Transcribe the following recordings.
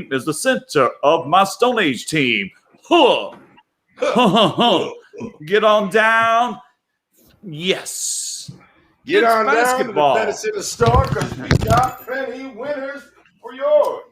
name is the center of my Stone Age team. Huh. Get on down. Yes. Get It's on basketball. down to the BettorCenter store because we got plenty winners for yours.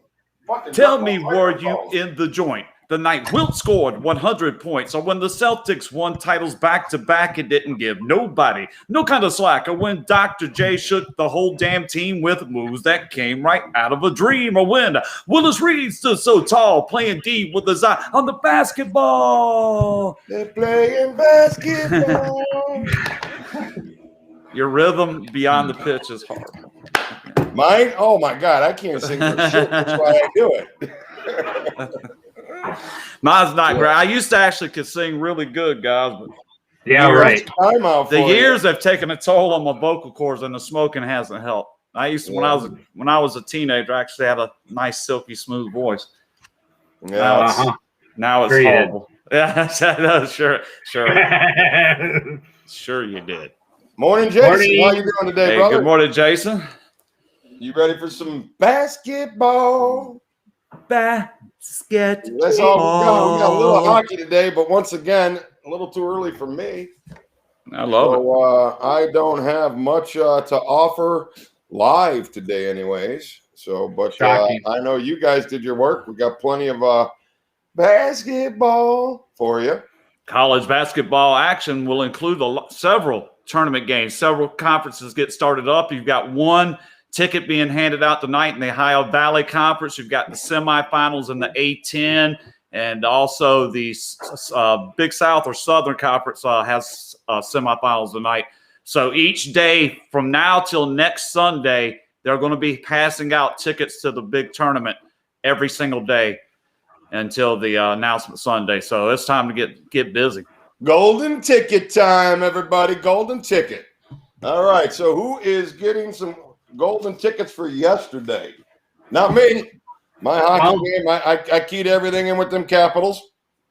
Tell me, were you in the joint the night Wilt scored 100 points, or when the Celtics won titles back-to-back and didn't give nobody no kind of slack, or when Dr. J shook the whole damn team with moves that came right out of a dream, or when Willis Reed stood so tall playing D with his eye on the basketball. They're playing basketball. Your rhythm beyond the pitch is hard. Mine? Oh, my God. I can't sing for shit. That's why I do it. Mine's not great. I used to actually could sing really good, guys. But the years have taken a toll on my vocal cords, and the smoking hasn't helped. I used to, when I was a teenager, I actually had a nice, silky, smooth voice. Yeah. Now it's horrible. Yeah, sure. Sure you did. Morning, Jason. Morning. How you doing today, brother? Good morning, Jason. You ready for some basketball? Basketball. Let's all go. We got a little hockey today, but once again, a little too early for me. I love it. I don't have much to offer live today, anyways. So, but I know you guys did your work. We got plenty of basketball for you. College basketball action will include several tournament games. Several conferences get started up. You've got one ticket being handed out tonight in the Ohio Valley Conference. You've got the semifinals in the A10, and also the Big South or Southern Conference has semifinals tonight. So each day from now till next Sunday, they're going to be passing out tickets to the big tournament every single day until the announcement Sunday. So it's time to get busy. Golden ticket time, everybody. Golden ticket. All right. So who is getting some golden tickets for yesterday? Not me. My hockey game, I keyed everything in with them capitals.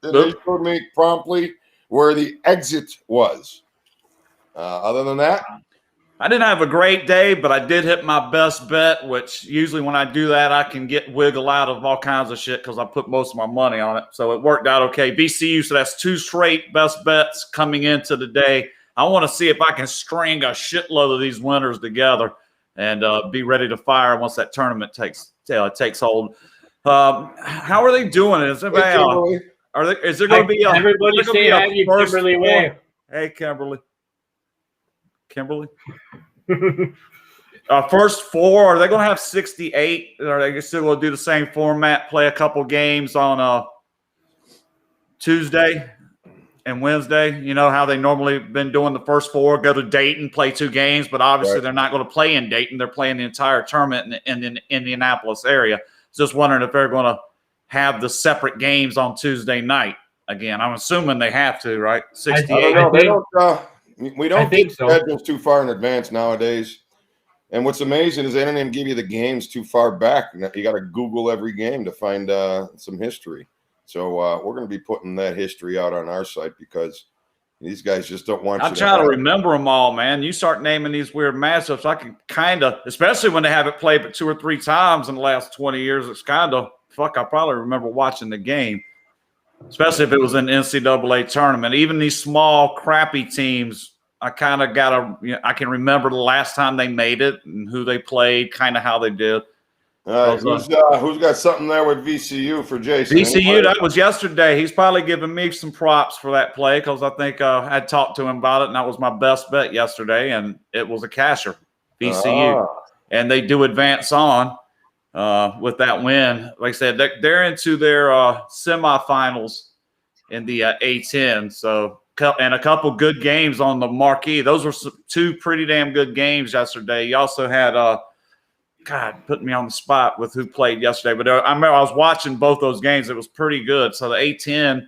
They showed me promptly where the exit was. Other than that, I didn't have a great day, but I did hit my best bet, which usually when I do that, I can wiggle out of all kinds of shit because I put most of my money on it. So it worked out okay. VCU, so that's 2 straight best bets coming into the day. I want to see if I can string a shitload of these winners together and be ready to fire once that tournament takes hold. How are they doing? Is there going to be everybody say hi to Kimberly Way? Hey, Kimberly. First 4, are they going to have 68? Or are they still going to do the same format, play a couple games on Tuesday and Wednesday? You know how they normally been doing the first 4, go to Dayton, play 2 games, but obviously they're not going to play in Dayton. They're playing the entire tournament in the Indianapolis area. Just wondering if they're going to have the separate games on Tuesday night again. I'm assuming they have to, right? 68. We don't think schedules too far in advance nowadays. And what's amazing is they don't even give you the games too far back. You got to Google every game to find some history. So we're going to be putting that history out on our site because these guys just don't want you to. I'm trying to remember them all, man. You start naming these weird matchups, I can kind of, especially when they haven't played but 2 or 3 times in the last 20 years, it's kind of, I probably remember watching the game. Especially if it was an NCAA tournament. Even these small, crappy teams, I kind of I can remember the last time they made it and who they played, kind of how they did. All right, who's got something there with VCU for Jason? VCU, that was yesterday. He's probably giving me some props for that play because I think I talked to him about it, and that was my best bet yesterday, and it was a casher, VCU. And they do advance on. With that win, like I said, they're into their semifinals in the A10. So, and a couple good games on the marquee. Those were 2 pretty damn good games yesterday. You also had, putting me on the spot with who played yesterday. But I remember I was watching both those games. It was pretty good. So the A10,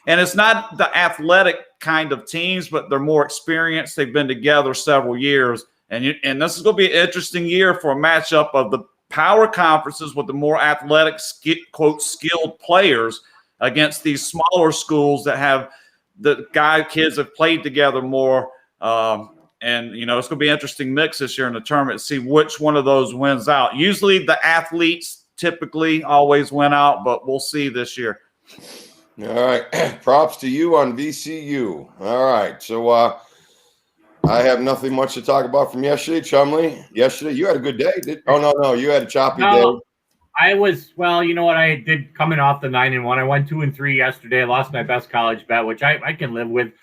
and it's not the athletic kind of teams, but they're more experienced. They've been together several years, and this is going to be an interesting year for a matchup of the power conferences with the more athletic, quote, skilled players against these smaller schools that have kids have played together more. And, it's going to be an interesting mix this year in the tournament to see which one of those wins out. Usually the athletes typically always win out, but we'll see this year. All right. Props to you on VCU. All right. So I have nothing much to talk about from yesterday. Chumly, yesterday you had a good day. No, you had a choppy day. I was, well, you know what I did coming off the 9-1. I went 2-3 yesterday. I lost my best college bet, which I can live with.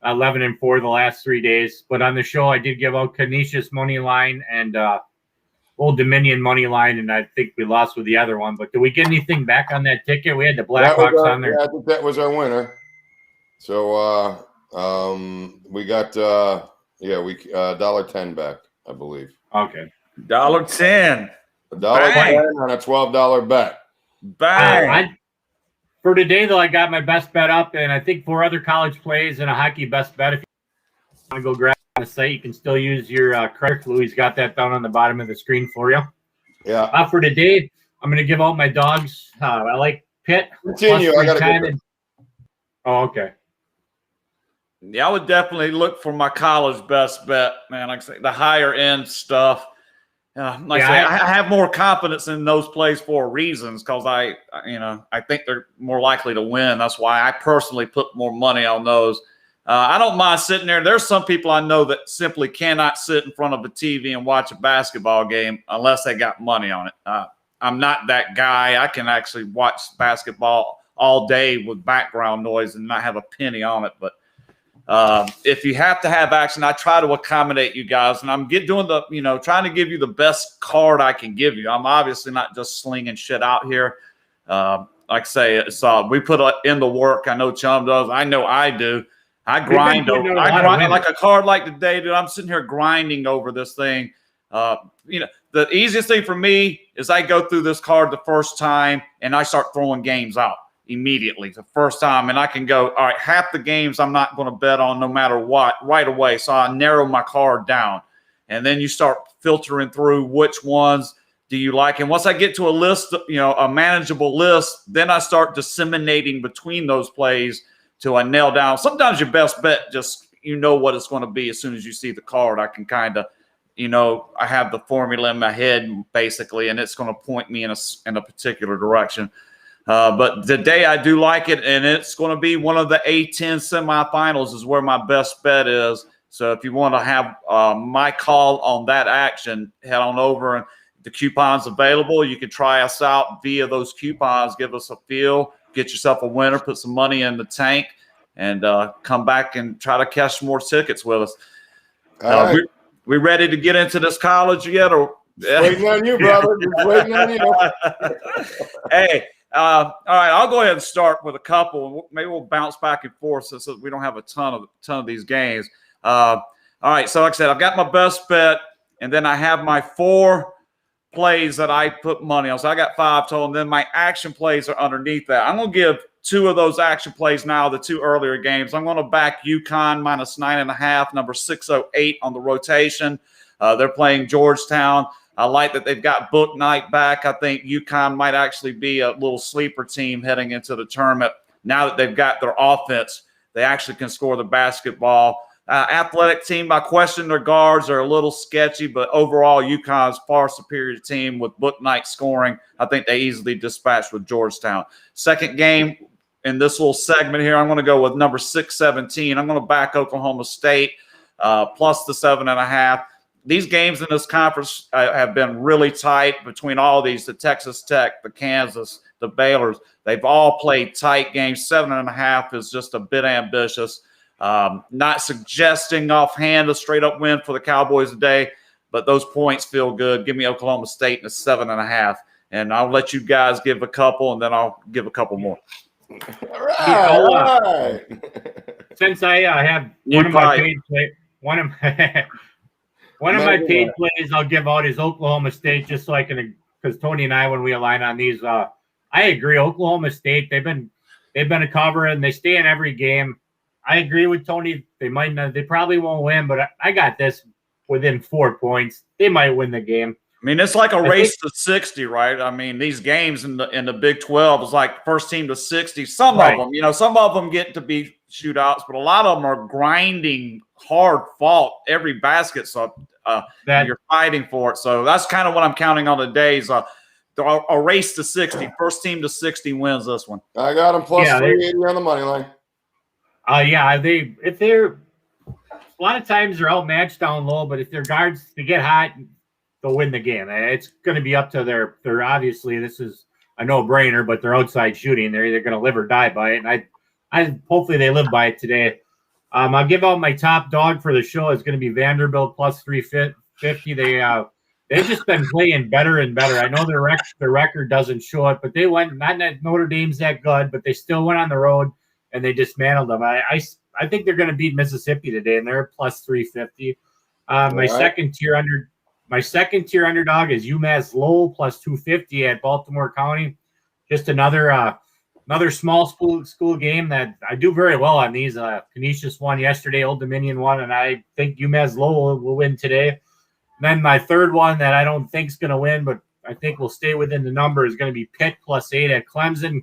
11-4 the last 3 days. But on the show, I did give out Canisius money line and Old Dominion money line, and I think we lost with the other one. But did we get anything back on that ticket? We had the Blackhawks on there. Yeah, I think that was our winner. So we got $1.10 back, I believe. Okay. $1.10. $1.10 on a $12 bet. Bang. For today, though, I got my best bet up, and I think 4 other college plays and a hockey best bet. If you want to go grab on the site, you can still use your credit. Louie's got that down on the bottom of the screen for you. Yeah. For today, I'm going to give out my dogs. I like Pitt. Continue. I got to Oh, okay. Yeah, I would definitely look for my college best bet, man. Like I say, the higher end stuff. I have more confidence in those plays for reasons because I think they're more likely to win. That's why I personally put more money on those. I don't mind sitting there. There's some people I know that simply cannot sit in front of a TV and watch a basketball game unless they got money on it. I'm not that guy. I can actually watch basketball all day with background noise and not have a penny on it. But if you have to have action, I try to accommodate you guys, and I'm trying to give you the best card I can give you. I'm obviously not just slinging shit out here. Like I say, we put in the work. I know Chum does. I know I do. I grind like a card like today, dude. I'm sitting here grinding over this thing. The easiest thing for me is I go through this card the first time and I start throwing games out immediately the first time, and I can go, all right, half the games I'm not going to bet on no matter what right away. So I narrow my card down, and then you start filtering through which ones do you like. And once I get to a list, a manageable list, then I start disseminating between those plays till I nail down. Sometimes your best bet just what it's going to be as soon as you see the card. I can kind of, I have the formula in my head basically, and it's going to point me in a particular direction. But today I do like it, and it's going to be one of the A10 semifinals is where my best bet is. So if you want to have my call on that action, head on over, and the coupon's available. You can try us out via those coupons, give us a feel, get yourself a winner, put some money in the tank, and come back and try to cash more tickets with us. Right. We ready to get into this college yet? Or waiting on you, brother. Just waiting on you. Hey. All right, I'll go ahead and start with a couple. Maybe we'll bounce back and forth so we don't have a ton of these games. All right, so like I said, I've got my best bet, and then I have my 4 plays that I put money on. So I got 5 total, and then my action plays are underneath that. I'm going to give 2 of those action plays now, the 2 earlier games. I'm going to back UConn -9.5, number 608 on the rotation. They're playing Georgetown. I like that they've got Book Night back. I think UConn might actually be a little sleeper team heading into the tournament. Now that they've got their offense, they actually can score the basketball. Athletic team, I question their guards are a little sketchy, but overall UConn's far superior team with Book Night scoring. I think they easily dispatched with Georgetown. Second game in this little segment here, I'm going to go with number 617. I'm going to back Oklahoma State plus the 7.5. These games in this conference have been really tight between all these, the Texas Tech, the Kansas, the Baylors. They've all played tight games. 7.5 is just a bit ambitious. Not suggesting offhand a straight-up win for the Cowboys today, but those points feel good. Give me Oklahoma State in a 7.5, and I'll let you guys give a couple, and then I'll give a couple more. All right. Since I have one of my paid plays I'll give out is Oklahoma State, just so I can, because Tony and I, when we align on these, I agree. Oklahoma State, they've been a cover and they stay in every game. I agree with Tony. They probably won't win, but I got this within 4 points. They might win the game. I mean, it's like a race to 60, right? I mean, these games in the Big 12 is like first team to 60. Some of them get to be shootouts, but a lot of them are grinding, hard fought every basket. So you're fighting for it. So that's kind of what I'm counting on today. a race to 60. First team to 60 wins this one. I got them plus 380 on the money line. If they're a lot of times they're outmatched down low, but if their guards to get hot, they'll win the game. It's going to be up to their obviously this is a no-brainer, but they're outside shooting. They're either going to live or die by it, and I hopefully they live by it today. I'll give out my top dog for the show. It's going to be Vanderbilt plus 350. They've just been playing better and better. I know their record doesn't show it, but they went. Not that Notre Dame's that good, but they still went on the road and they dismantled them. I think they're going to beat Mississippi today, and they're plus 350. My second tier underdog is UMass Lowell plus 250 at Baltimore County. Just another small school game that I do very well on these. Canisius won yesterday, Old Dominion won, and I think UMass Lowell will win today. And then my third one that I don't think is going to win, but I think will stay within the number is going to be Pitt plus 8 at Clemson.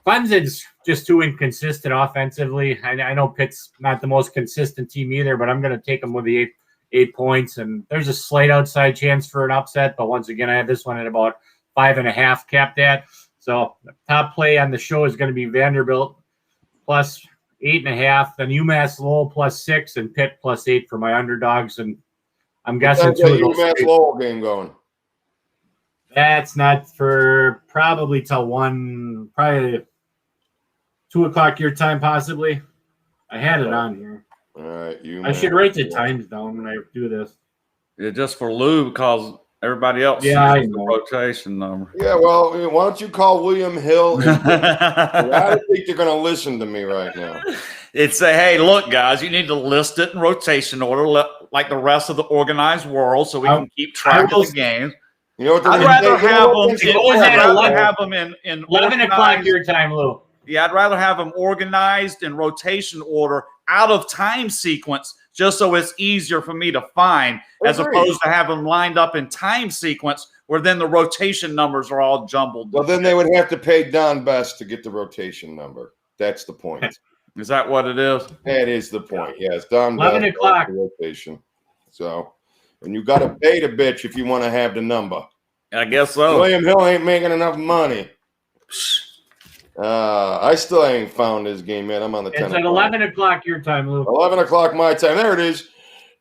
Clemson's just too inconsistent offensively. I know Pitt's not the most consistent team either, but I'm going to take them with the 8 points. And there's a slight outside chance for an upset, but once again, I have this one at about 5.5 capped at. So the top play on the show is going to be Vanderbilt plus 8.5, then UMass Lowell plus 6, and Pitt plus 8 for my underdogs. And I'm guessing two of those UMass Lowell game going. That's not for probably till probably 2 o'clock your time, possibly. I had it on here. All right, I should write the times down when I do this. Yeah, just for Lou, because everybody else uses the rotation number. Yeah, well, why don't you call William Hill? I don't think they're going to listen to me right now. It's hey, look, guys, you need to list it in rotation order, like the rest of the organized world, so we can keep track of the games. You know what? I'd rather have them in 11 o'clock your time, Lou. Yeah, I'd rather have them organized in rotation order out of time sequence, just so it's easier for me to find, as opposed to have them lined up in time sequence where then the rotation numbers are all jumbled. Well, then they would have to pay Don Best to get the rotation number. That's the point. Is that what it is? That is the point. Yes, Don 11 Best o'clock rotation. So, and you got to pay the bitch if you want to have the number. I guess so. William Hill ain't making enough money. I still ain't found this game yet. I'm on the 10 It's at 11 o'clock your time, Lou. 11 o'clock my time. There it is.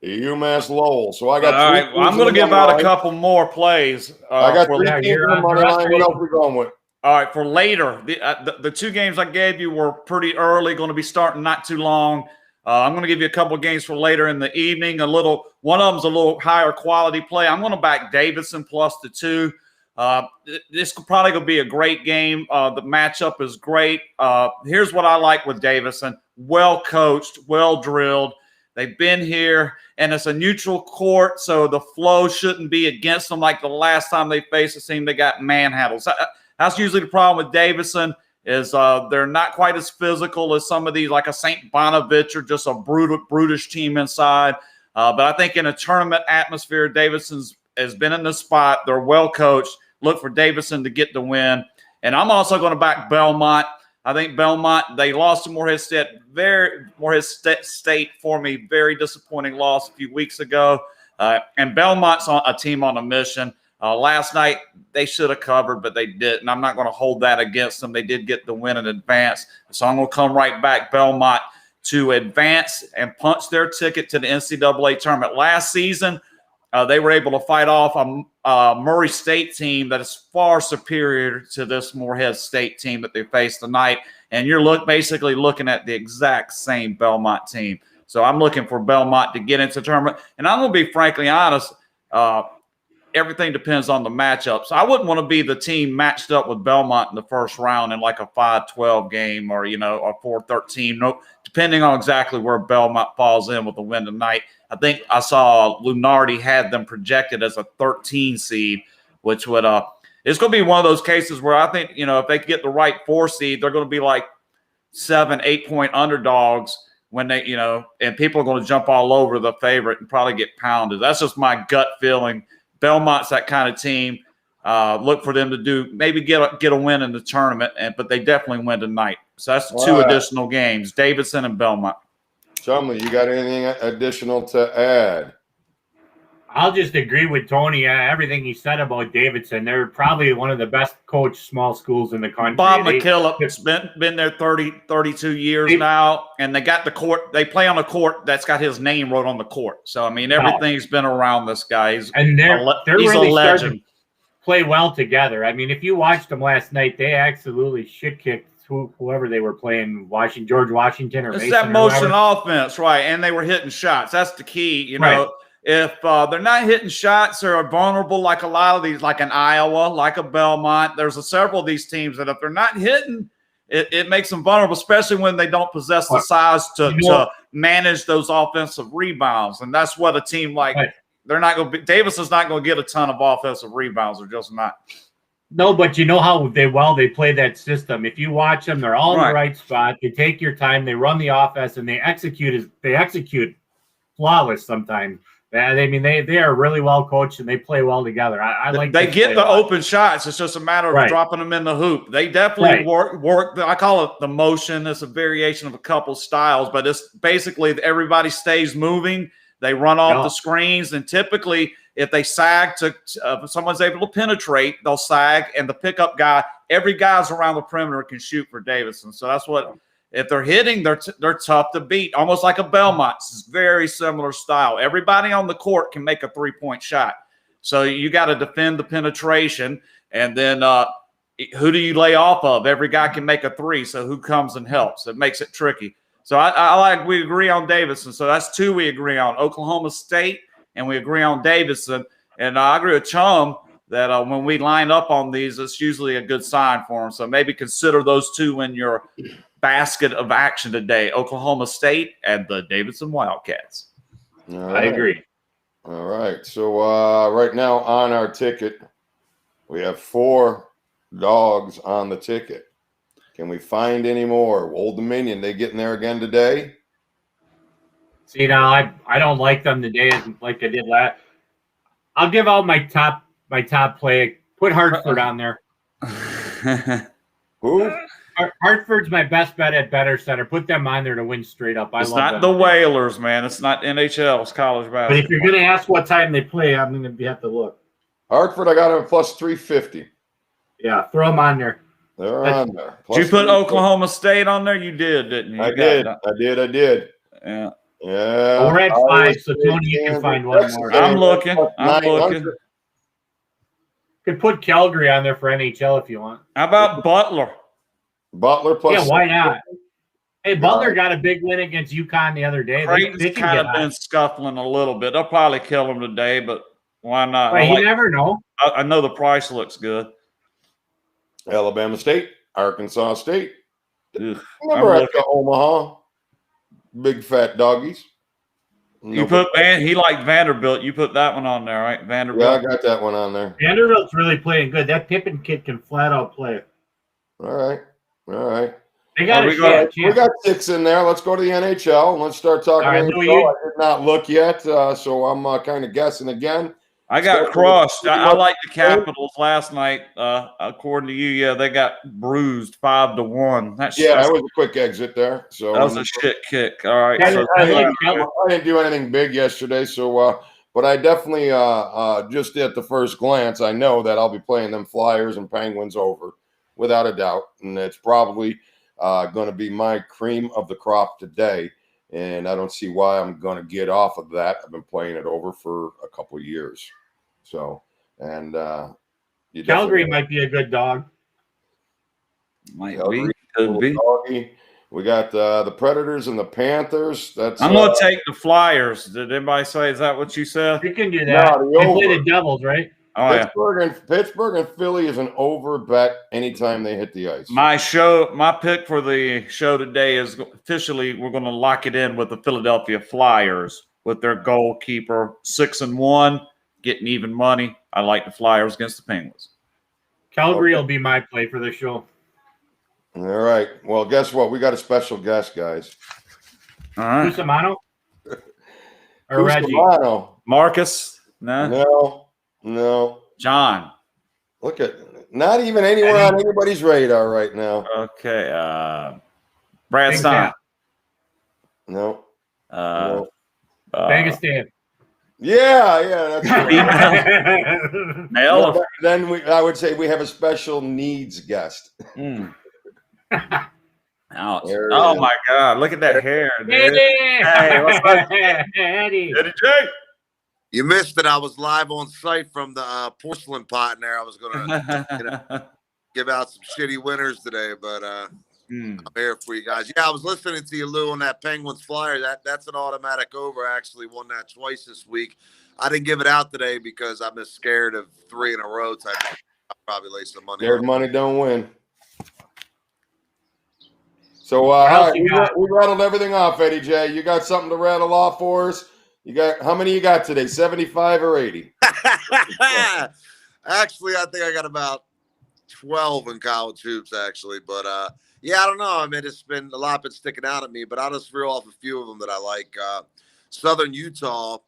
UMass Lowell. So I got all right. Well, I'm going to give out a couple more plays. I got 3 teams on the money line. What else are we going with? All right, for later, the 2 games I gave you were pretty early, going to be starting not too long. I'm going to give you a couple of games for later in the evening. One of them's a little higher quality play. I'm going to back Davidson plus the 2. This could probably going to be a great game. The matchup is great. Here's what I like with Davidson. Well coached, well drilled. They've been here, and it's a neutral court, so the flow shouldn't be against them like the last time they faced a team they got manhandled. So that's usually the problem with Davidson is they're not quite as physical as some of these, like a St. Bonaventure, just a brutish team inside. But I think in a tournament atmosphere, Davidson's has been in the spot. They're well coached. Look for Davidson to get the win. And I'm also going to back Belmont. I think Belmont, they lost to Morehead State for me. Very disappointing loss a few weeks ago. And Belmont's a team on a mission. Last night, they should have covered, but they didn't. I'm not going to hold that against them. They did get the win in advance. So I'm going to come right back Belmont to advance and punch their ticket to the NCAA tournament. Last season, they were able to fight off a Murray State team that is far superior to this Morehead State team that they faced tonight. And you're basically looking at the exact same Belmont team. So I'm looking for Belmont to get into the tournament. And I'm going to be frankly honest, everything depends on the matchup. So I wouldn't want to be the team matched up with Belmont in the first round in like a 5-12 game or, a 4-13. No, depending on exactly where Belmont falls in with the win tonight. I think I saw Lunardi had them projected as a 13 seed, which would it's going to be one of those cases where I think, if they get the right 4 seed, they're going to be like 7-8 point underdogs when they, and people are going to jump all over the favorite and probably get pounded. That's just my gut feeling. Belmont's that kind of team. Look for them to maybe get a win in the tournament, but they definitely win tonight. So that's 2 additional games, Davidson and Belmont. Chumly, you got anything additional to add? I'll just agree with Tony. Everything he said about Davidson. They're probably one of the best coached small schools in the country. Bob McKillop's been there 32 years now, and they got the court. They play on a court that's got his name wrote on the court. So I mean, everything's been around this guy. He's really a legend. Play well together. I mean, if you watched them last night, they absolutely shit kicked whoever they were playing, George Washington or it's Mason that or motion whoever. offense, right? And they were hitting shots. That's the key, you know. Right. If they're not hitting shots, they're vulnerable like a lot of these, like in Iowa, like a Belmont. There's several of these teams that if they're not hitting, it makes them vulnerable, especially when they don't possess the size to manage those offensive rebounds. And that's what a team like they're not going to be. Davidson's not going to get a ton of offensive rebounds. They're just not. No, but you know how they play that system. If you watch them, they're all in the right spot. They take your time. They run the offense, and they execute flawless sometimes. I mean, they are really well coached and they play well together. I like. They get the open shots. It's just a matter of dropping them in the hoop. They definitely work. I call it the motion. It's a variation of a couple styles, but it's basically everybody stays moving. They run off the screens, and typically, if they sag if someone's able to penetrate, they'll sag, and the pickup guy, every guy's around the perimeter can shoot for Davidson. So that's what. If they're hitting, they're tough to beat, almost like a Belmont. It's very similar style. Everybody on the court can make a three-point shot. So you got to defend the penetration, and then who do you lay off of? Every guy can make a three, so who comes and helps? It makes it tricky. So we agree on Davidson. So that's two we agree on, Oklahoma State, and we agree on Davidson. And I agree with Chum that when we line up on these, it's usually a good sign for them. So maybe consider those two in your basket of action today, Oklahoma State and the Davidson Wildcats. I agree. All right. So right now on our ticket, we have 4 dogs on the ticket. Can we find any more? Old Dominion, they getting there again today? See, now I don't like them today like I did last. I'll give out my top play. Put Hartford on there. Who? Hartford's my best bet at BettorCenter. Put them on there to win straight up. It's not the Whalers, man. It's not NHL. It's college basketball. But if you're going to ask what time they play, I'm going to have to look. Hartford, I got them plus 350. Yeah, throw them on there. They're on there. Did you put Oklahoma State on there? You did, didn't you? I did. Yeah. Yeah. Well, we're at 5, so Tony, you can find one more. I'm looking. Could put Calgary on there for NHL if you want. How about Butler? Butler plus. Yeah, why not? Hey, Butler got a big win against UConn the other day. Creighton's kind of been scuffling a little bit. They'll probably kill them today, but why not? Well, you never know. I know the price looks good. Alabama State, Arkansas State, Nebraska, Omaha, big fat doggies. He liked Vanderbilt. You put that one on there, right? Vanderbilt. Yeah, I got that one on there. Vanderbilt's really playing good. That Pippen kid can flat out play. All right. They got we got 6 in there. Let's go to the NHL and let's start talking NHL. I did not look yet, so I'm kind of guessing again. I got crushed. I like the Capitals last night. According to you, yeah, they got bruised 5-1. That was a quick exit there. So that was a shit kick. All right. I didn't do anything big yesterday, so but I definitely just at the first glance, I know that I'll be playing them Flyers and Penguins over without a doubt, and it's probably going to be my cream of the crop today. And I don't see why I'm going to get off of that. I've been playing it over for a couple of years. So, and Calgary might be a good dog. Might be. Could be. Doggy. We got the Predators and the Panthers. I'm going to take the Flyers. Did anybody say, is that what you said? You can do that. No, they play the Devils, right? Oh, Pittsburgh and Philly is an over bet anytime they hit the ice. My pick for the show today is officially we're going to lock it in with the Philadelphia Flyers with their goalkeeper 6-1, getting even money. I like the Flyers against the Penguins. Calgary will be my play for the show. All right. Well, guess what? We got a special guest, guys. All right. Cusimano? Or Reggie? Marcus? No. John. Look at not even anywhere on anybody's radar right now. Okay. Brad Stein. No. Vegas Dan. Yeah, that's right. Female, male. No, then I would say we have a special needs guest. Ouch. There it Oh is. my God! Look at that hair, dude. Hey, what's up, Eddie? Eddie J? You missed it. I was live on site from the porcelain pot in there. I was going to give out some shitty winners today, but I'm here for you guys. Yeah, I was listening to you, Lou, on that Penguins flyer. That's an automatic over. I actually won that twice this week. I didn't give it out today because I'm just scared of 3 in a row type. I'll probably lay some money. Scared money don't win. So all right, we rattled everything off, Eddie J. You got something to rattle off for us? You got how many you got today? 75 or 80? Actually, I think I got about 12 in college hoops, actually. But yeah, I don't know. I mean, it's been a lot been sticking out at me, but I'll just reel off a few of them that I like. Southern Utah,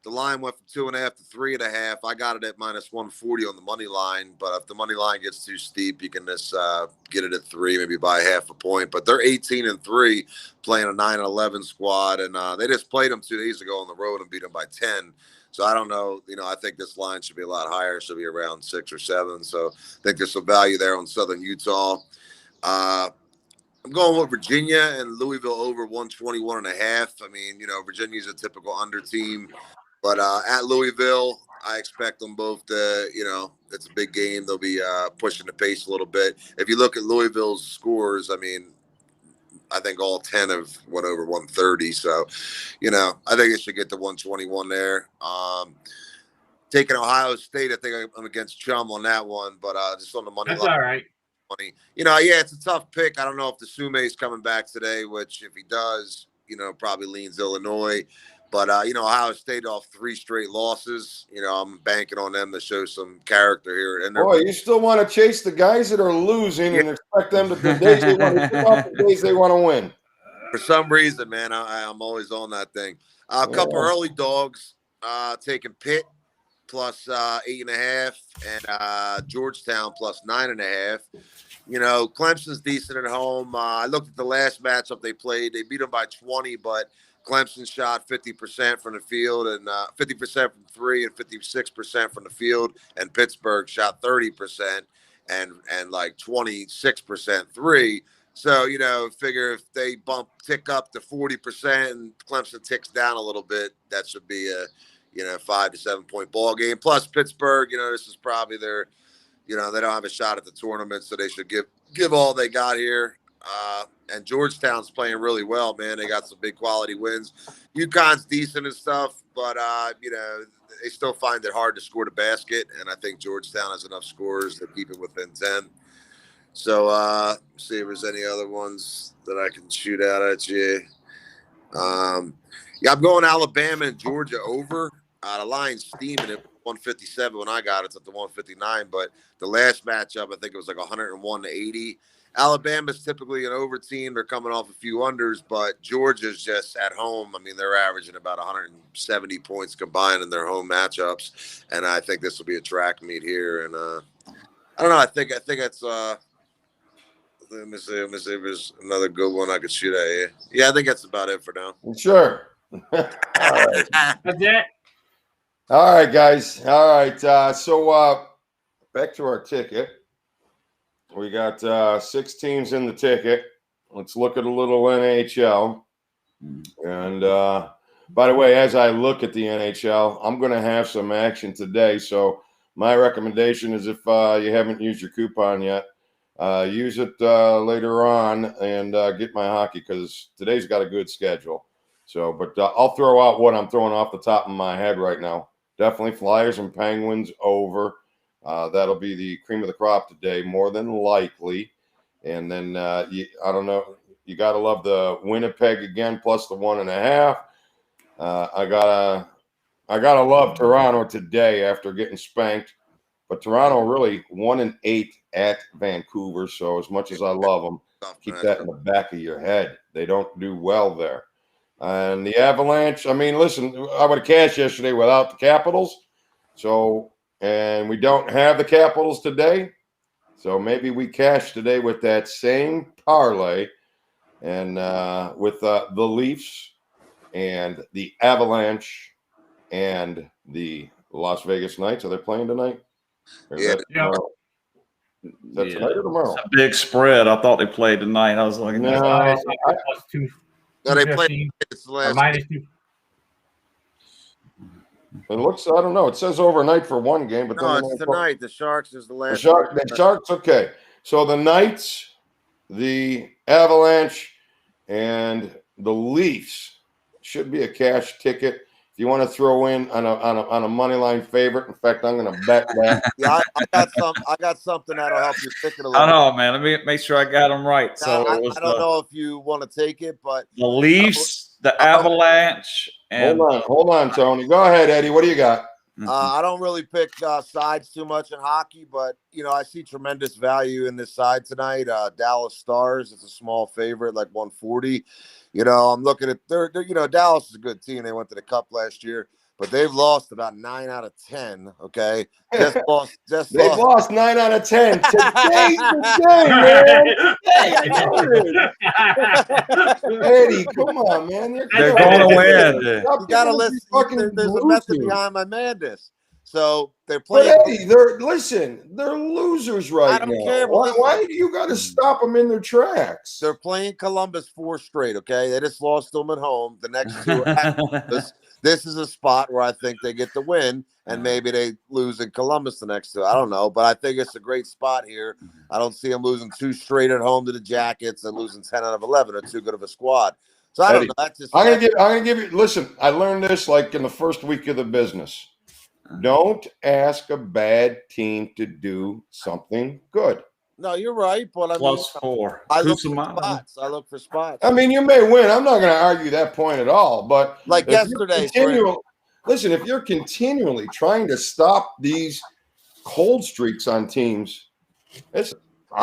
the line went from 2.5 to 3.5. I got it at -140 on the money line, but if the money line gets too steep, you can just get it at 3, maybe by half a point. But they're 18-3, playing a 9-11 squad, and they just played them 2 days ago on the road and beat them by 10. So I don't know. I think this line should be a lot higher. It should be around 6 or 7. So I think there's some value there on Southern Utah. I'm going with Virginia and Louisville over 121.5. I mean, Virginia's a typical under team. But at Louisville, I expect them both to, it's a big game. They'll be pushing the pace a little bit. If you look at Louisville's scores, I mean, I think all 10 have went over 130. So, I think it should get to 121 there. Taking Ohio State, I think I'm against Chum on that one, but just on the money line. That's all right. Yeah, it's a tough pick. I don't know if the Sume's coming back today, which if he does, probably leans Illinois. But, Ohio State off 3 straight losses. I'm banking on them to show some character here. And boy, you still want to chase the guys that are losing and expect them to the days they want to off the days they want to win. For some reason, man, I'm always on that thing. A couple early dogs taking Pitt plus 8.5 and Georgetown plus 9.5. Clemson's decent at home. I looked at the last matchup they played. They beat them by 20, but Clemson shot 50% from the field and 50% from 3 and 56% from the field. And Pittsburgh shot 30% and like 26% 3. So, figure if they tick up to 40% and Clemson ticks down a little bit, that should be a 5 to 7 point ball game. Plus Pittsburgh, this is probably their, they don't have a shot at the tournament, so they should give all they got here. And Georgetown's playing really well, man. They got some big quality wins. UConn's decent and stuff, but they still find it hard to score the basket. And I think Georgetown has enough scorers to keep it within 10. So see if there's any other ones that I can shoot out at you. I'm going Alabama and Georgia over. The line's steaming at 157 when I got it. It's up to 159, but the last matchup, I think it was like 101-80. Alabama's typically an over team. They're coming off a few unders, but Georgia's just at home. I mean, they're averaging about 170 points combined in their home matchups, and I think this will be a track meet here. And I don't know. I think it's let me see if there's another good one I could shoot at you. Yeah, I think that's about it for now. Sure. All right. That's it. All right, guys. All right. So back to our ticket. We got 6 teams in the ticket. Let's look at a little NHL. And by the way, as I look at the NHL, I'm going to have some action today. So my recommendation is if you haven't used your coupon yet, use it later on and get my hockey because today's got a good schedule. So, but I'll throw out what I'm throwing off the top of my head right now. Definitely Flyers and Penguins over. That'll be the cream of the crop today, more than likely. And then I don't know. You got to love the Winnipeg again plus the 1.5. I gotta love Toronto today after getting spanked. But Toronto really 1-8 at Vancouver. So as much as I love them, keep that in the back of your head. They don't do well there. And the Avalanche, I mean, listen, I would have cashed yesterday without the Capitals. So, and we don't have the Capitals today. So maybe we cash today with that same parlay and with the Leafs and the Avalanche and the Las Vegas Knights. Are they playing tonight? Or is Yeah. that tomorrow? Is that tonight or tomorrow? It's a big spread. I thought they played tonight. I was looking at It's like plus two. No, they play. 215, It's the or last. minus 2. It looks, I don't know. It says overnight for one game, but No, then it's tonight. The Sharks is the last. the Sharks, okay. So the Knights, the Avalanche, and the Leafs should be a cash ticket. If you want to throw in on a money line favorite, in fact, I'm going to bet that. Yeah, I got something that'll help you pick it a little. I know, man. Let me make sure I got them right. So I it was don't know if you want to take it, but the Leafs, the Avalanche, and Hold on, Tony. Go ahead, Eddie. What do you got? I don't really pick sides too much in hockey, but I see tremendous value in this side tonight. Dallas Stars, it's a small favorite, like 140. I'm looking at they're Dallas is a good team. They went to the Cup last year, but they've lost about 9 out of 10. Okay, they've lost 9 out of 10. Today's the day, man. Hey, I know it. Eddie, come on, man. they're going to win. You gotta listen. There's a method behind my madness. So they're But playing. Eddie, they're losers right now. I don't care. Why do you got to stop them in their tracks? They're playing Columbus 4 straight. Okay, they just lost them at home. The next 2 are at Columbus. This is a spot where I think they get the win, and maybe they lose in Columbus the next 2. I don't know, but I think it's a great spot here. I don't see them losing 2 straight at home to the Jackets and losing 10 out of 11. They're too good of a squad. So I don't know. That's just. I'm gonna give you. Listen, I learned this like in the first week of the business. Don't ask a bad team to do something good. No, you're right, but I mean, +4. I look for spots. I mean, you may win. I'm not going to argue that point at all. But like yesterday, listen, if you're continually trying to stop these cold streaks on teams, I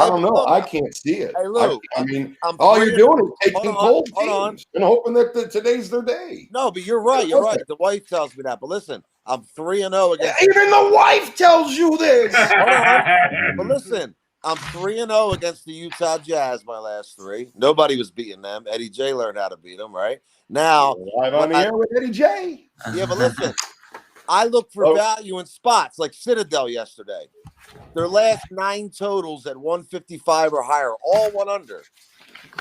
don't know. I can't see it. Hey, Lou, all you're doing is taking cold teams and hoping that today's their day. No, but you're right. You're right. The wife tells me that. But listen, I'm 3-0 against. Even the wife tells you this. But listen, I'm 3-0 against the Utah Jazz. My last 3. Nobody was beating them. Eddie J learned how to beat them. Right now, live on the air with Eddie J. Yeah, but listen, I look for value in spots like Citadel yesterday. Their last 9 totals at 155 or higher, all 1 under,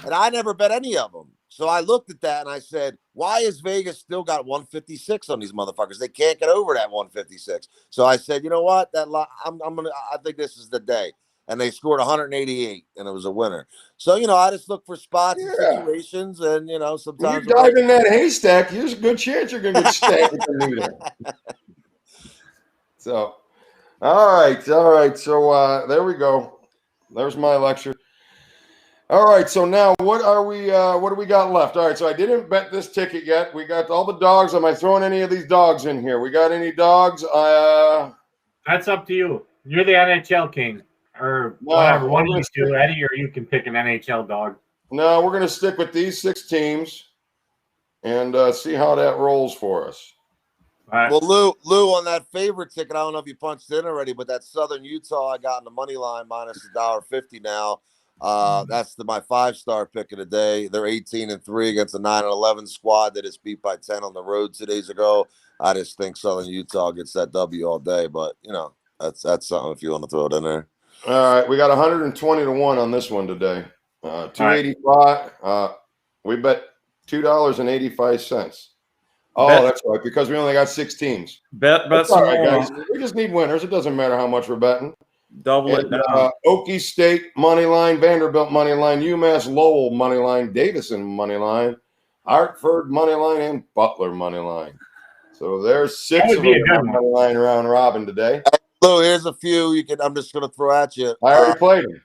and I never bet any of them. So I looked at that and I said, why is Vegas still got 156 on these motherfuckers? They can't get over that 156. So I said, you know what? I think this is the day. And they scored 188 and it was a winner. So, I just look for spots and situations and, sometimes. When you dive in that haystack, there's a good chance you're going to get stabbed with the needle. So, all right. So there we go. There's my lecture. All right, so now what do we got left? All right, so I didn't bet this ticket yet. We got all the dogs. Am I throwing any of these dogs in here? We got any dogs? That's up to you. You're the NHL king. Or whatever. One of these two, Eddie, or you can pick an NHL dog. No, we're going to stick with these 6 teams and see how that rolls for us. All right. Well, Lou, on that favorite ticket, I don't know if you punched in already, but that Southern Utah I got in the money line minus $1.50 now. That's my 5-star pick of the day. They're 18-3 against a 9-11 squad that is beat by 10 on the road 2 days ago. I just think Southern Utah gets that W all day, but that's something if you want to throw it in there. All right, we got 120 to 1 on this one today. 285. We bet $2.85. Oh, that's right, because we only got 6 teams. Bet all right, guys. We just need winners. It doesn't matter how much we're betting. Double it down. Okie State money line, Vanderbilt money line, UMass Lowell money line, Davison money line, Hartford money line, and Butler money line. So there's 6 of them money line round robin today. Lou, here's a few I'm just going to throw at you. I already played them.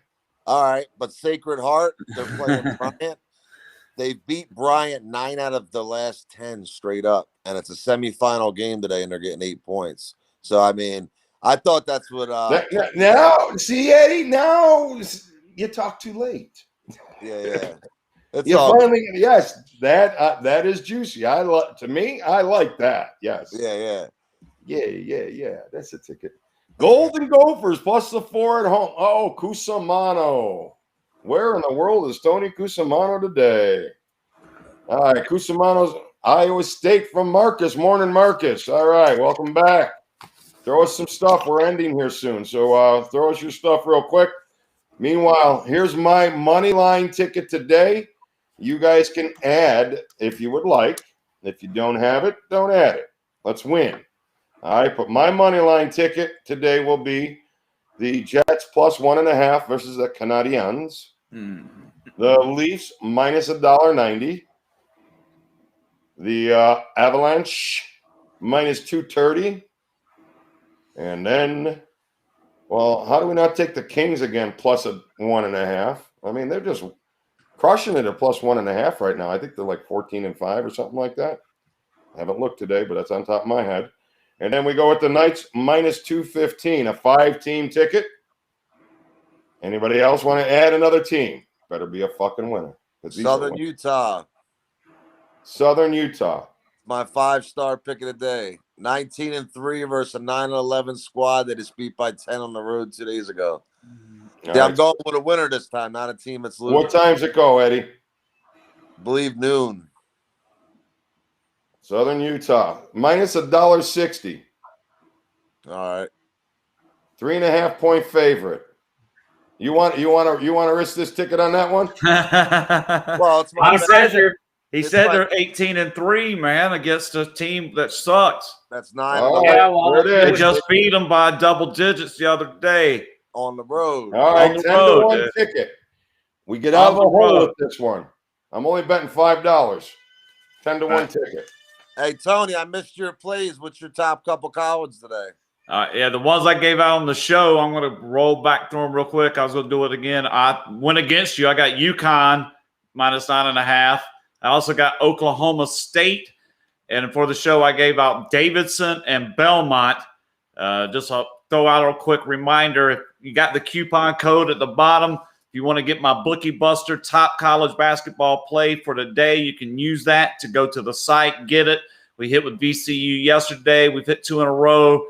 All right, but Sacred Heart, they're playing Bryant. They beat Bryant 9 out of the last 10 straight up, and it's a semifinal game today, and they're getting 8 points. So, I mean, I thought that's what. Now, see, Eddie, now you talk too late. Yeah. Yes, that is juicy. I like that. Yes. Yeah. That's a ticket. Golden Gophers plus the 4 at home. Oh, Cusimano. Where in the world is Tony Cusimano today? All right, Cusimano's Iowa State from Marcus. Morning, Marcus. All right, welcome back. Throw us some stuff. We're ending here soon, so throw us your stuff real quick. Meanwhile, here's my money line ticket today. You guys can add if you would like. If you don't have it, don't add it. Let's win. All right, but my money line ticket today will be the Jets plus 1.5 versus the Canadiens. The Leafs minus $1.90. The Avalanche minus 230. And then, well, how do we not take the Kings again plus a 1.5? I mean, they're just crushing it at plus 1.5 right now. I think they're like 14-5 or something like that. I haven't looked today, but that's on top of my head. And then we go with the Knights minus 215, a 5-team ticket. Anybody else want to add another team? Better be a fucking winner. Southern Utah. Southern Utah. My 5-star pick of the day. 19-3 versus a 9-11 squad that is beat by 10 on the road 2 days ago. Yeah, I'm going with a winner this time, not a team that's losing. What time's it go, Eddie? Believe noon. Southern Utah minus $1.60. All right. 3.5-point favorite. You want to risk this ticket on that one? Well, it's my pleasure. He said they're 18-3, man, against a team that sucks. That's 9. Oh, yeah, well, They just beat them by double digits the other day. On the road. All right, On the 10-1 road, ticket. We get out of the hole with this one. I'm only betting $5. 10-1 ticket. Hey, Tony, I missed your plays. What's your top couple colleges today? Yeah, the ones I gave out on the show, I'm going to roll back through them real quick. I was going to do it again. I went against you. I got UConn minus 9.5. I also got Oklahoma State. And for the show, I gave out Davidson and Belmont. Just I'll throw out a quick reminder. If you got the coupon code at the bottom, if you want to get my Bookie Buster top college basketball play for today, you can use that to go to the site, get it. We hit with VCU yesterday. We've hit 2 in a row.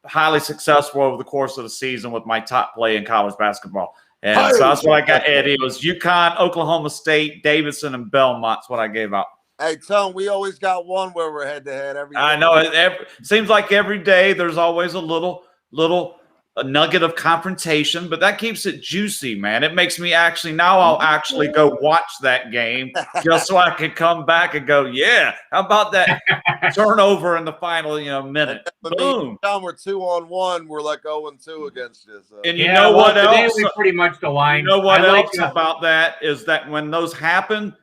Highly successful over the course of the season with my top play in college basketball. And so that's what I got, Eddie. It was UConn, Oklahoma State, Davidson, and Belmont. That's what I gave out. Hey, Tone, we always got one where we're head-to-head every day. I know. It seems like every day there's always a little nugget of confrontation, but that keeps it juicy, man. It makes me I'll actually go watch that game just so I can come back and go, yeah, how about that turnover in the final, minute? Boom. We're 2-on-1. We're like 0-2 against you. So. And you know what else? We pretty much aligned. You know what else about that is that when those happen,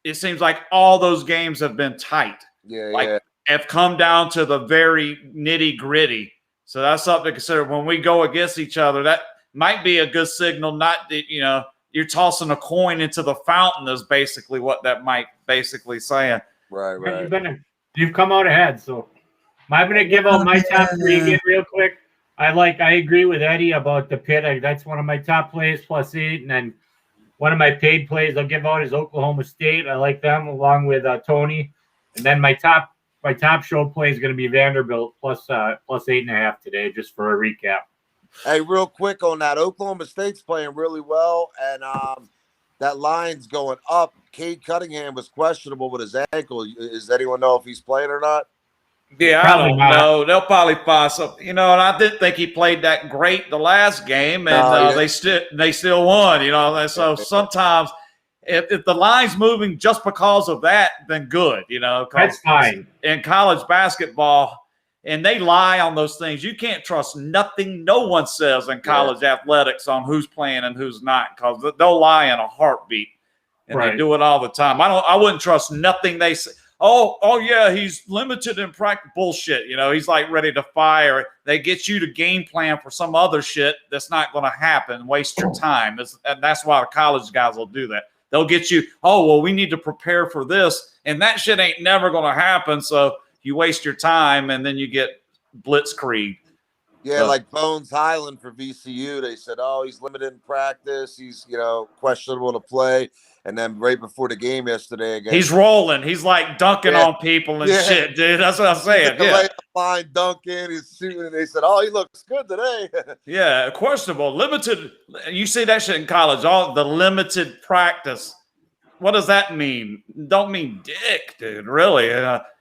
it seems like all those games have been tight. Yeah, have come down to the very nitty-gritty. So that's something to consider when we go against each other. That might be a good signal. Not that you're tossing a coin into the fountain is basically what that might basically saying. Right. You've come out ahead. So I'm going to give out my top 3 again real quick. I agree with Eddie about the pit. That's one of my top plays plus 8, and then one of my paid plays I'll give out is Oklahoma State. I like them along with Tony, and then my top show play is going to be Vanderbilt plus 8.5 today, just for a recap. Hey, real quick on that, Oklahoma State's playing really well, and that line's going up. Cade Cunningham was questionable with his ankle. Does anyone know if he's playing or not? Yeah, I don't know. They'll probably find something. And I didn't think he played that great the last game, and they still won. So sometimes if the line's moving just because of that, then good. That's fine. In college basketball, and they lie on those things. You can't trust nothing no one says in college athletics on who's playing and who's not, because they'll lie in a heartbeat, and they do it all the time. I wouldn't trust nothing they say. Oh yeah, he's limited in practice. Bullshit. He's like ready to fire. They get you to game plan for some other shit that's not going to happen. Waste your time. And that's why the college guys will do that. They'll get you, we need to prepare for this. And that shit ain't never going to happen. So you waste your time, and then you get blitzkrieg. Yeah, like Bones Highland for VCU. They said, he's limited in practice. He's, questionable to play. And then right before the game yesterday, he's rolling. He's like dunking on people and shit, dude. That's what I'm saying. Line dunking. He's shooting. And they said, he looks good today. Yeah, questionable. Limited. You see that shit in college. All the limited practice. what does that mean? Don't mean dick, dude. Really,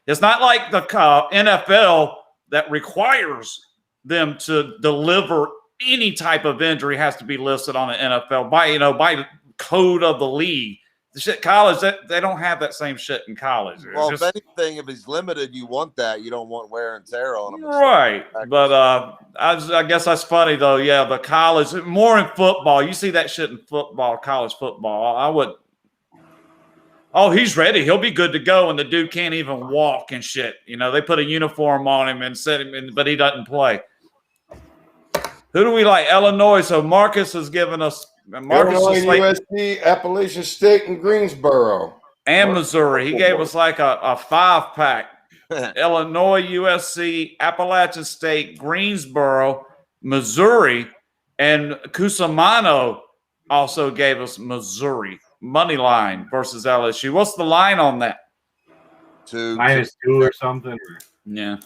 it's not like the NFL that requires them to deliver any type of injury has to be listed on the NFL by code of the league. The shit college, they don't have that same shit in college. Well, if anything, if he's limited, you want that. You don't want wear and tear on him. Right. But I guess that's funny, though. Yeah, the college, more in football. You see that shit in football, college football. I would. Oh, he's ready. He'll be good to go. And the dude can't even walk and shit. They put a uniform on him and set him in, but he doesn't play. Who do we like? Illinois. So Marcus has given us. Illinois, USC, Appalachian State, and Greensboro. And Missouri. He gave us like a 5-pack. Illinois, USC, Appalachian State, Greensboro, Missouri, and Cusimano also gave us Missouri. Money line versus LSU. What's the line on that? -2 or something. Yeah.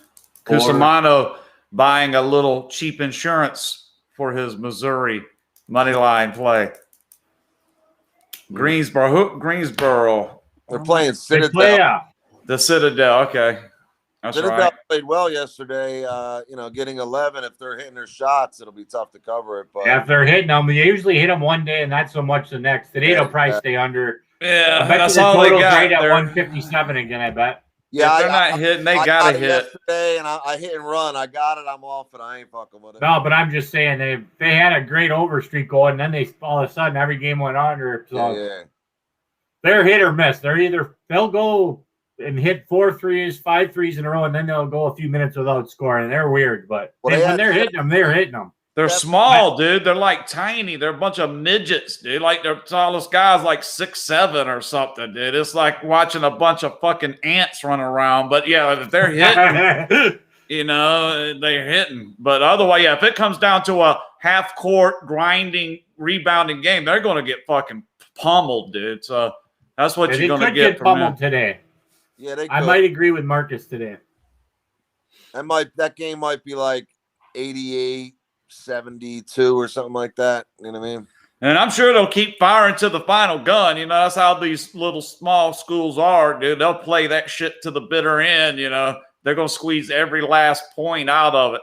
Cusimano buying a little cheap insurance for his Missouri money line play. Greensboro. They're playing Citadel. The Citadel. Okay. That's Citadel right. played well yesterday. Getting 11. If they're hitting their shots, it'll be tough to cover it. But if they're hitting them, they usually hit them one day and not so much the next. Today they'll probably stay under. Yeah, I bet that's the all they total's got. right at 157 again, I bet. Yeah, if they're not hitting, they gotta hit. Yesterday, and I hit and run. I got it. I'm off, and I ain't fucking with it. No, but I'm just saying they had a great over streak going, and then they all of a sudden every game went under. So yeah. They're hit or miss. They'll go and hit 4 threes, 5 threes in a row, and then they'll go a few minutes without scoring. They're weird, but when they're hitting them, they're hitting them. They're small, dude. They're like tiny. They're a bunch of midgets, dude. Like their tallest guy's like 6'7" or something, dude. It's like watching a bunch of fucking ants run around. But yeah, if they're hitting, they're hitting. But otherwise, yeah, if it comes down to a half court grinding, rebounding game, they're going to get fucking pummeled, dude. So that's what you're going to get from pummeled them today. Yeah, I might agree with Marcus today. That game might be like 88-72 or something like that. You know what I mean? And I'm sure they'll keep firing to the final gun. That's how these little small schools are, dude. They'll play that shit to the bitter end. They're going to squeeze every last point out of it.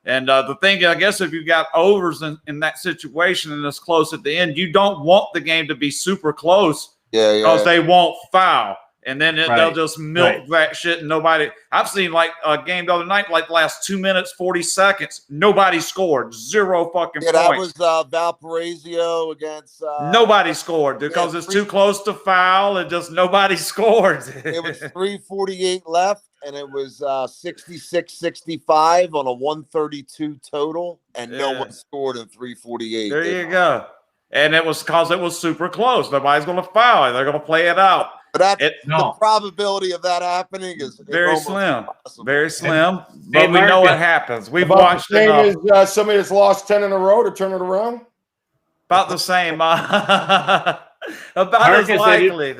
And the thing, I guess, if you've got overs in that situation and it's close at the end, you don't want the game to be super close because they won't foul. And then they'll just milk that shit. And nobody – I've seen like a game the other night, like the last 2 minutes, 40 seconds. Nobody scored. 0 fucking points. That was Valparaiso against nobody scored because it's too close to foul and just nobody scored. It was 3:48 left, and it was 66-65 on a 132 total, and no one scored in 3:48. There you go. And it was because it was super close. Nobody's going to foul. They're going to play it out. But the probability of that happening is very slim. Impossible. Very slim. But we know what happens. We've watched it. As somebody that's lost 10 in a row to turn it around? About the same. About Marcus, as likely.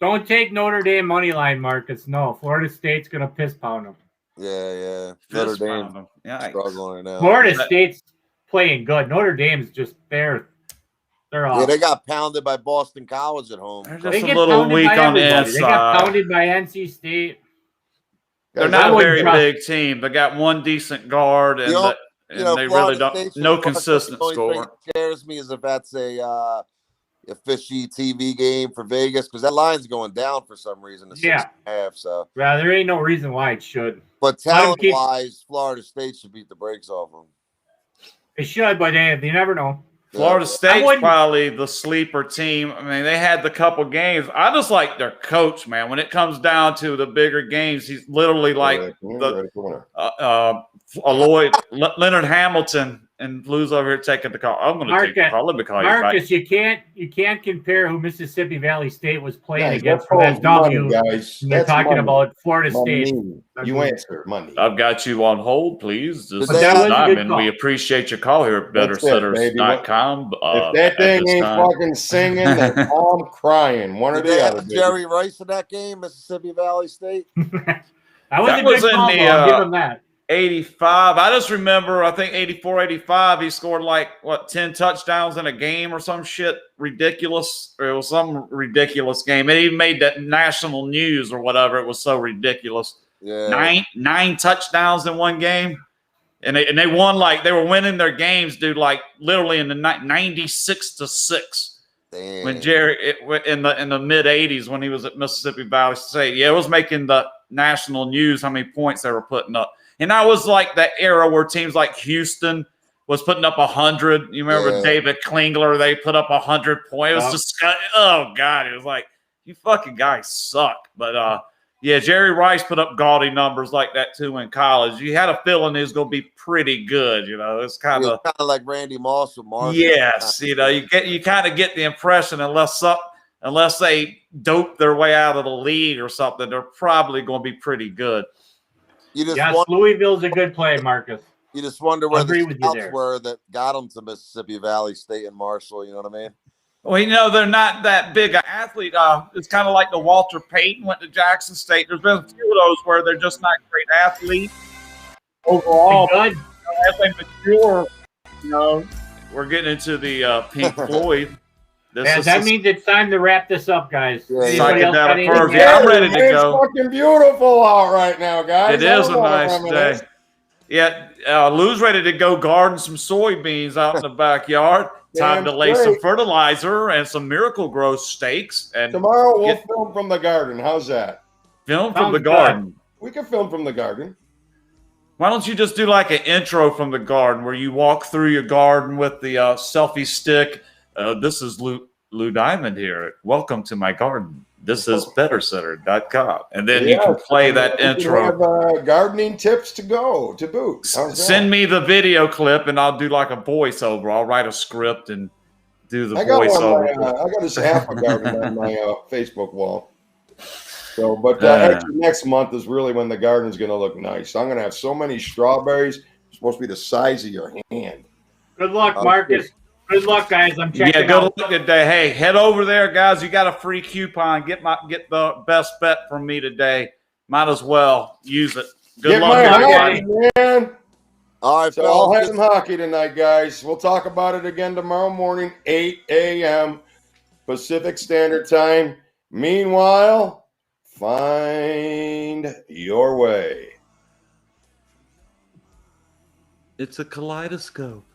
Don't take Notre Dame money line, Marcus. No, Florida State's going to piss pound them. Yeah. Notre Dame struggling now. Florida State's playing good. Notre Dame's just there. They're off. Yeah, they got pounded by Boston College at home. They're just a little weak on the inside. They got pounded by NC State. They're not a very big team. They got one decent guard, and they really don't. No consistent score. The only thing that scares me is if that's a fishy TV game for Vegas, because that line's going down for some reason. To 6.5. So there ain't no reason why it should. But talent-wise, Florida State should beat the brakes off them. They should, but they never know. Florida State's probably the sleeper team. I mean, they had the couple games. I just like their coach, man. When it comes down to the bigger games, he's literally like Leonard Hamilton, and Lou's over here taking the call. I'm going to take the call. Let me call Marcus, you can't compare who Mississippi Valley State was playing against for that W. Guys. You're talking about Florida State. You answer money. I've got you on hold, please. This is Diamond. We appreciate your call here at BettorCenter.com. If that thing ain't fucking singing, then I'm crying. One or the other. Jerry Rice in that game, Mississippi Valley State. That was a good call. I'll give him that. 85. I just remember, I think 84, 85, he scored like, 10 touchdowns in a game or some shit ridiculous. Or it was some ridiculous game. It even made that national news or whatever. It was so ridiculous. Yeah. Nine touchdowns in one game. And they won they were winning their games, dude, like literally in the 96-6. Damn. When Jerry in the mid 80s when he was at Mississippi Valley State. Yeah, it was making the national news how many points they were putting up. And that was like that era where teams like Houston was putting up 100. You remember David Klingler? They put up 100 points. It was disgusting. Oh God, it was like, you fucking guys suck. But yeah, Jerry Rice put up gaudy numbers like that too in college. You had a feeling he was going to be pretty good. You know, it's kind of like Randy Moss with Marshall. Yes, you know, you kind of get the impression unless they dope their way out of the league or something, they're probably going to be pretty good. Louisville's a good play, Marcus. You just wonder where the scouts were that got them to Mississippi Valley State and Marshall. You know what I mean? Well, you know, they're not that big an athlete. It's kind of like the Walter Payton went to Jackson State. There's been a few of those where they're just not great athletes overall. But, as they mature, you know, we're getting into the Pink Floyd. That means it's time to wrap this up, guys. Psychedelic Furs. Yeah, I'm ready to go. It's fucking beautiful out right now, guys. It is a nice day. Yeah, Lou's ready to go garden some soybeans out in the backyard. Time to lay some fertilizer and some Miracle Grow stakes. And tomorrow we'll film from the garden. How's that? Film from the garden. We can film from the garden. Why don't you just do like an intro from the garden where you walk through your garden with the selfie stick? This is Lou Diamond here. Welcome to my garden. This is BettorCenter.com. And then you can play that intro. Have gardening tips to boot. Send me the video clip and I'll do like a voiceover. I'll write a script and do the voiceover. I got this half a garden on my Facebook wall. So, but actually next month is really when the garden is going to look nice. I'm going to have so many strawberries. It's supposed to be the size of your hand. Good luck, Marcus. Good luck, guys. I'm checking good luck today. Hey, head over there, guys. You got a free coupon. Get the best bet from me today. Might as well use it. Good luck, everybody. Man. All right, so I'll have some hockey tonight, guys. We'll talk about it again tomorrow morning, 8 a.m. Pacific Standard Time. Meanwhile, find your way. It's a kaleidoscope.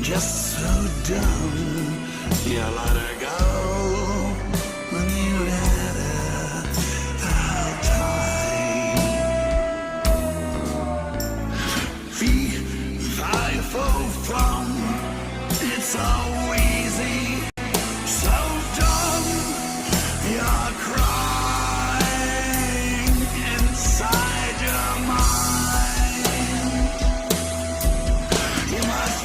Just so dumb, you let her go when you let her out time. Fee, fi, fo, fum, it's so easy, so dumb, you're crying inside your mind. You must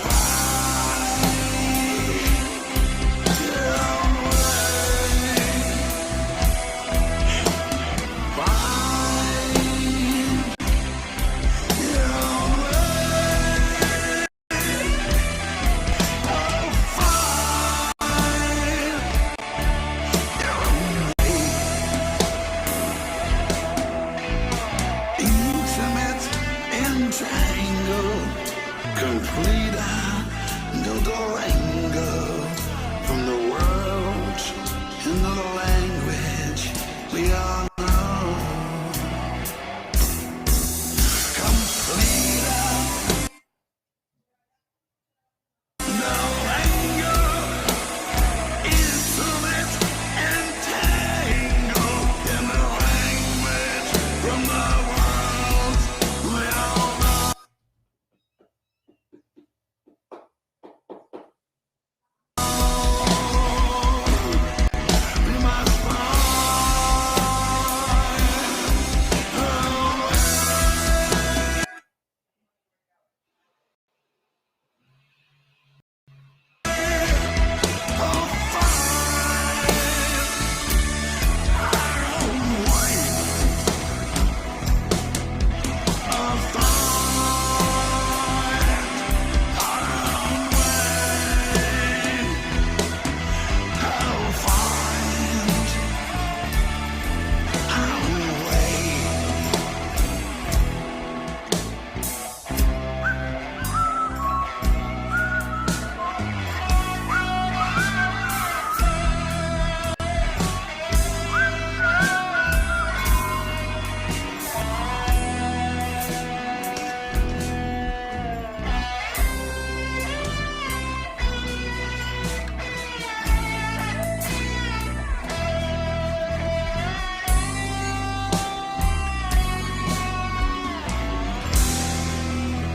complete, no door.